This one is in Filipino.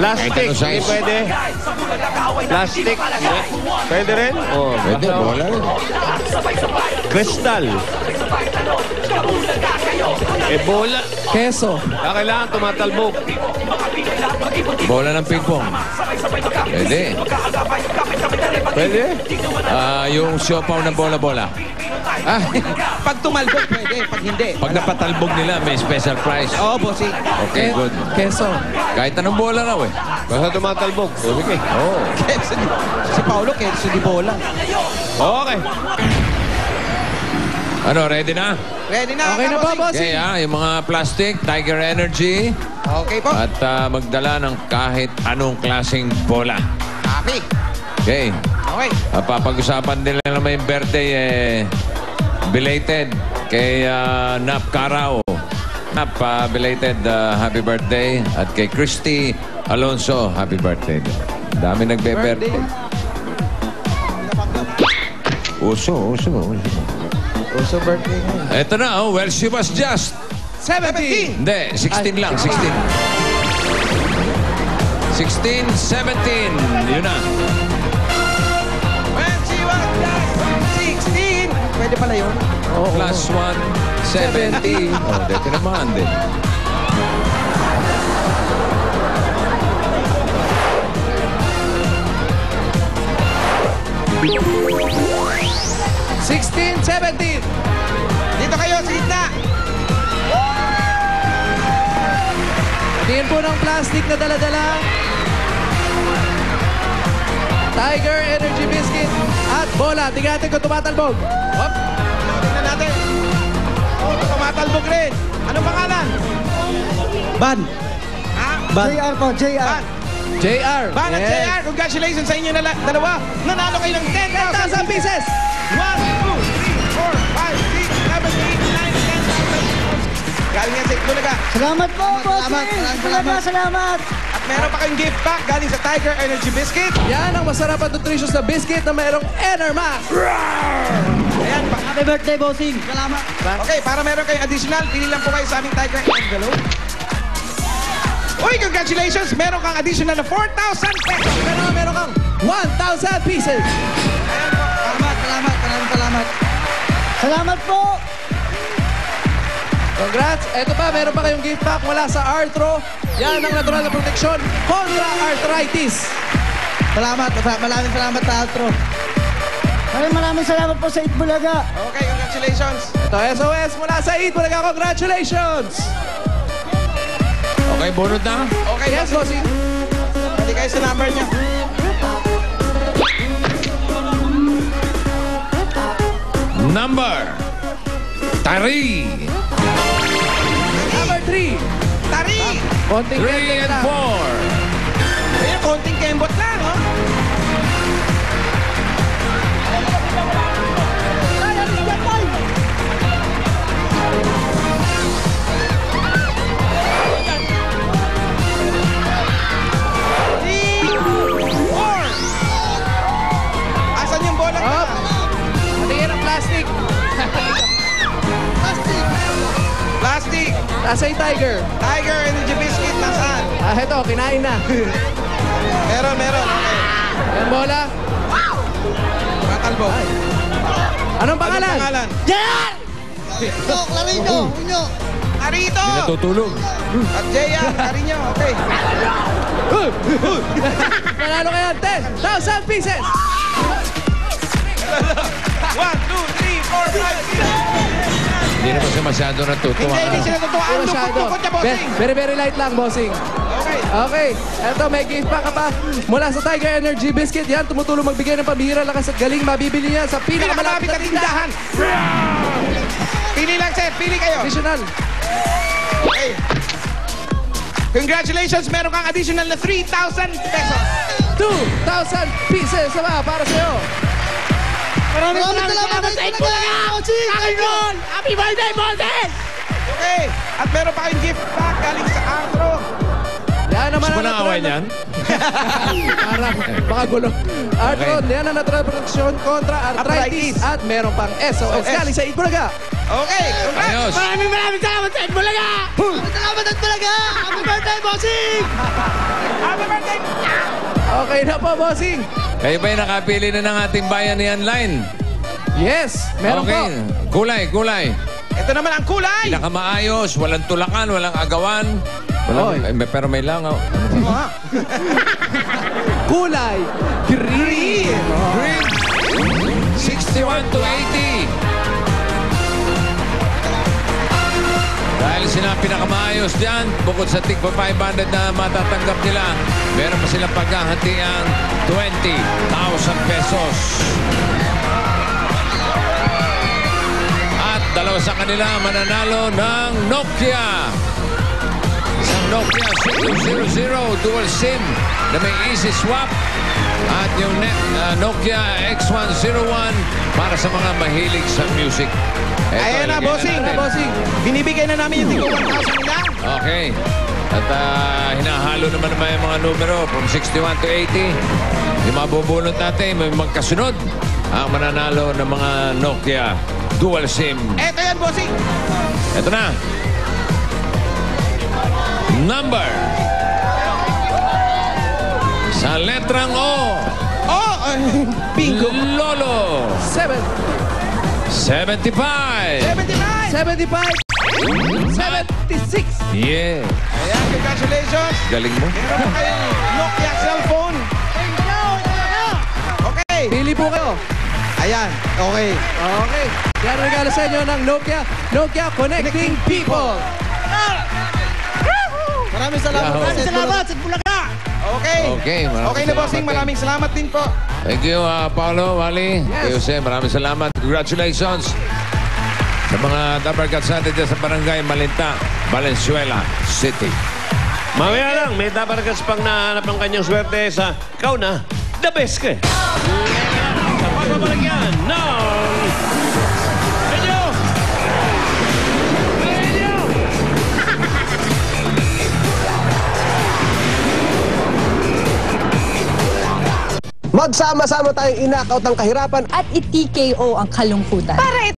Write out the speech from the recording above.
Plastic, Kahit ano hindi size. pwede. Plastic, hindi. Pwede rin? Oh, Pwede, bola rin. Crystal. Bola. Keso. Kailangan tumatalbog. Bola ng ping-pong. Pwede. Pwede? Yung siopaw ng bola-bola. Pag tumalbog, pwede. Pag hindi. Pag napatalbog nila, may special prize. Oo, bossing. Okay, good. Keso. Kahit anong bola raw eh. Basta tumatalbog. Okay. Oo. Si Paolo, Kenzo di bola. Okay. Ano, ready na? Ready na, Okay na ba, Okay, bossing? yung mga plastic, Tiger Energy. Okay po. At magdala ng kahit anong klaseng bola. Copy. Okay. Okay. Papag-usapan nila na may birthday belated kay Nap Carao. Nap, belated happy birthday. At kay Christy Alonso, happy birthday. Dami nagbe-birthday. Uso. Also birthday ngayon. Ito na, well, she was just 17. Hindi, 16 lang, 16. 16, 17. Yun na. When she was just 16. Pwede pala yun. Plus 1, 70. Oh, dito naman din. $16, $17. Dito kayo, sa gitna. Tingin po ng plastic na dala-dala. Tiger Energy Biscuit at bola. Tingnan natin kung tumatalbog. Hop. Tingnan natin. Oh, tumatalbog rin. Anong pangalan? Ban. Ha? JR po, JR. JR. Ban at Yes. JR, congratulations sa inyo na dalawa. Nanalo kayo ng 10,000 10,000 pieces. 1, 2, 3, 4, 5, 6, 7, 8, 9, 10,000. Galing yan sa Itbulaga. Salamat po, bossing. Salamat. At meron pa kayong gift pack galing sa Tiger Energy Biscuit. Yan ang masarap at nutritious na biscuit na mayroong Enermax. Ayan, Happy birthday, bossing. Salamat. okay, para meron kayong additional, pili lang po kayo sa aming Tiger envelope. Uy, congratulations! Meron kang additional na 4,000 pesos. Meron kang 1,000 pieces. Ayan po. Salamat. Salamat po. Congrats. Ito pa, meron pa kayong gift pack mula sa Arthro. Yan ang natural na proteksyon kontra arthritis. Maraming salamat, Altro. Maraming salamat po sa Itbulaga. Okay, congratulations. Ito, SOS mula sa Itbulaga. Congratulations. Okay, bunod na. Okay, Yes, bossing. Pwede kayo sa number niya. Number 3. Number 3. Tari! Konting 3 kembot and lang. 4. Ayan, konting kembot lang, oh. Asan yung bola? Up. Patingin ang plastic. Plastic! Nasa yung Tiger. Tiger Energy Biscuit, nasaan? Ito, kinain na. Meron. Okay. Yung bola. Matalbo. Anong pangalan? Anong pangalan? JR! Clarino. Arito! Hindi natutulog. At JR, Carinyo. Okay. Nanalo kayo 10,000 pieces. 1, 2, 3, 4, 5, 6. Hindi naman siya masyado natutuwa. Hindi siya natutuwa. Ang Masyado. lupot-lupot niya, bossing. Very light lang, bossing. Okay. Okay, eto may gift pack ka pa mula sa Tiger Energy Biscuit. Yan, tumutulong magbigay ng pambihira, lakas at galing. Mabibili niya sa Pinakamalapit na tindahan. Pili lang, sir. Pili kayo. Additional. Okay. Congratulations. Meron kang additional na 3,000 pesos. 2,000 pieces na para sa'yo. Maraming salamat sa Itbulaga. Bossing. Happy birthday, Bossing! Okay. At meron pa kayong gift pack galing sa Arthro. Yan naman Gusto mo ang na away natural niyan? Parang baka gulo. Artron, yan ang natural protection kontra arthritis. At meron pang SOS galing sa Itbulaga. Okay. Congrats. Ayos. Maraming salamat sa Itbulaga. Salamat, Itbulaga. Happy birthday, bossing. Happy birthday. Okay na po, bossing. Kayo ba'y nakapili na ng ating bayani online? Yes, meron po. Kulay. Ito naman ang kulay. Pinakamaayos, walang tulakan, walang agawan. Pero may langaw. Kulay green. Green. 61 to 80. Dahil sila pinakamaayos dyan, bukod sa tig 500 na matatanggap nila, meron pa silang paghahatiang 20,000 pesos. At dalawa sa kanila mananalo ng Nokia. Isang Nokia 600 dual SIM na may easy swap. At yung Nokia X101 para sa mga mahilig sa music. Ayan na, bossing. Binibigay na namin yung tigong 1,000 nila. Okay. At hinahalo naman yung mga numero from 61 to 80. Yung mabubunot natin, may magkasunod ang mananalo ng mga Nokia dual SIM. Eto yan, bossing. Ito na. Number. Sa letrang O. Oh, bingo. Lolo. 75. 79. 76. Yeah. Ayan, congratulations. Galing mo. Meron po kayong Nokia cellphone. Okay. Pili po kayo. Ayan, okay. Okay. Yan ang regalo sa inyo ng Nokia Connecting People. Maraming salamat. Maraming salamat sa Bulaga. Okay. Okay, maraming Okay na, bossing. salamat din. Maraming salamat din po. Thank you, Paolo, Wally. Yes. Jose, maraming salamat. Congratulations sa mga dabarkats natin dyan sa Barangay Malinta, Valenzuela City. Mamaya lang, may dabarkas pang nahanap ng kanyang swerte sa ikaw na, the best ka. Sa pagbabalik yan ng... Radio! Magsama-sama tayong inakaut ang kahirapan at i-TKO ang kalungkutan. Para